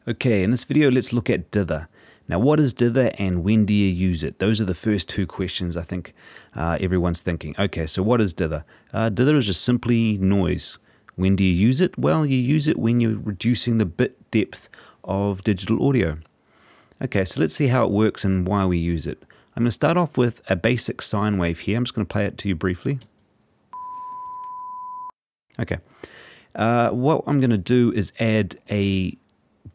Okay, in this video, let's look at Dither. Now, what is Dither and when do you use it? Those are the first two questions I think everyone's thinking. Okay, so what is Dither? Dither is just simply noise. When do you use it? Well, you use it when you're reducing the bit depth of digital audio. Okay, so let's see how it works and why we use it. I'm going to start off with a basic sine wave here. I'm just going to play it to you briefly. Okay, what I'm going to do is add a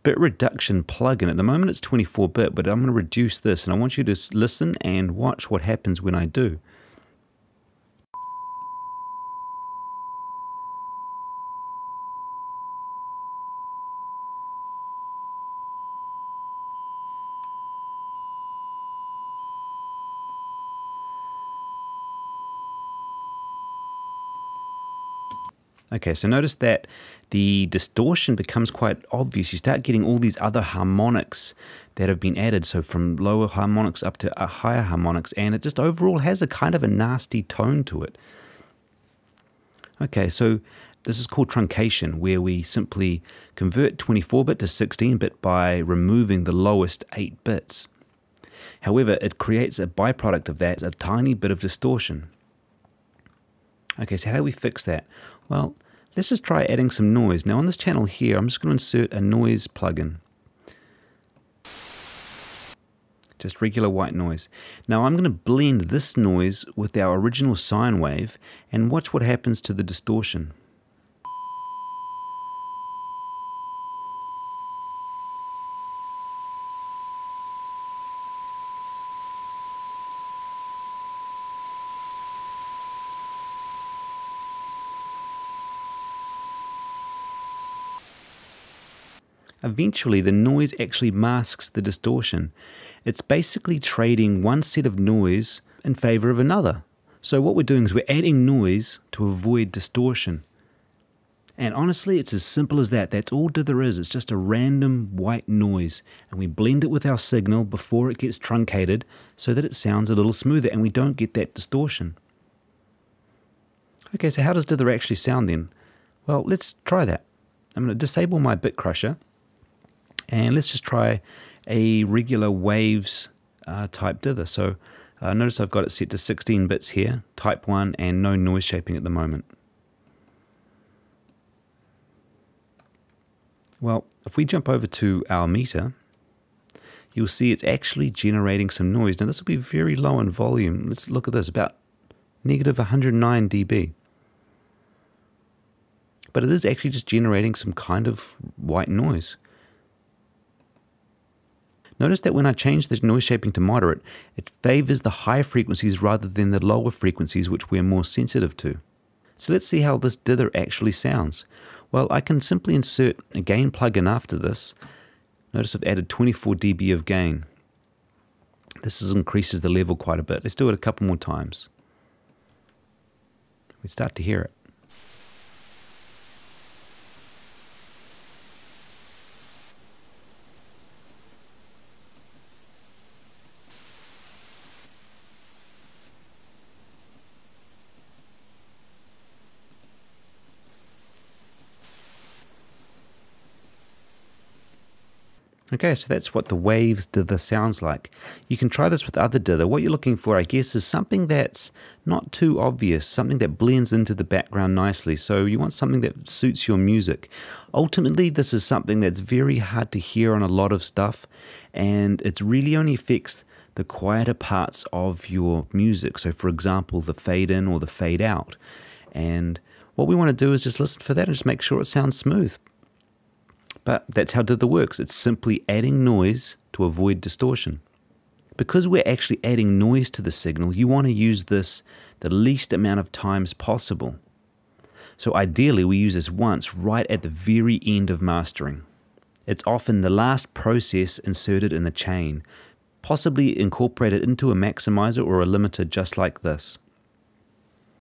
bit reduction plugin. At the moment it's 24-bit, but I'm going to reduce this, and I want you to listen and watch what happens when I do. Okay, so notice that the distortion becomes quite obvious. You start getting all these other harmonics that have been added, so from lower harmonics up to higher harmonics, and it just overall has a kind of a nasty tone to it. Okay, so this is called truncation, where we simply convert 24-bit to 16-bit by removing the lowest 8 bits. However, it creates a byproduct of that, a tiny bit of distortion. Okay, so how do we fix that? Well, let's just try adding some noise. Now on this channel here, I'm just going to insert a noise plugin. Just regular white noise. Now I'm going to blend this noise with our original sine wave and watch what happens to the distortion. Eventually, the noise actually masks the distortion. It's basically trading one set of noise in favor of another. So what we're doing is we're adding noise to avoid distortion. And honestly, it's as simple as that. That's all Dither is. It's just a random white noise. And we blend it with our signal before it gets truncated so that it sounds a little smoother and we don't get that distortion. Okay, so how does Dither actually sound then? Well, let's try that. I'm going to disable my bit crusher. And let's just try a regular waves type Dither. So notice I've got it set to 16 bits here, type 1, and no noise shaping at the moment. Well, if we jump over to our meter, you'll see it's actually generating some noise. Now this will be very low in volume. Let's look at this, about negative 109 dB. But it is actually just generating some kind of white noise. Notice that when I change the noise shaping to moderate, it favors the higher frequencies rather than the lower frequencies, which we're more sensitive to. So let's see how this Dither actually sounds. Well, I can simply insert a gain plugin after this. Notice I've added 24 dB of gain. This increases the level quite a bit. Let's do it a couple more times. We start to hear it. Okay, so that's what the waves Dither sounds like. You can try this with other Dither. What you're looking for, I guess, is something that's not too obvious, something that blends into the background nicely. So you want something that suits your music. Ultimately, this is something that's very hard to hear on a lot of stuff, and it really only affects the quieter parts of your music. So for example, the fade in or the fade out. And what we want to do is just listen for that and just make sure it sounds smooth. But that's how Dither works. It's simply adding noise to avoid distortion. Because we're actually adding noise to the signal, you want to use this the least amount of times possible. So ideally, we use this once right at the very end of mastering. It's often the last process inserted in the chain, possibly incorporated into a maximizer or a limiter just like this.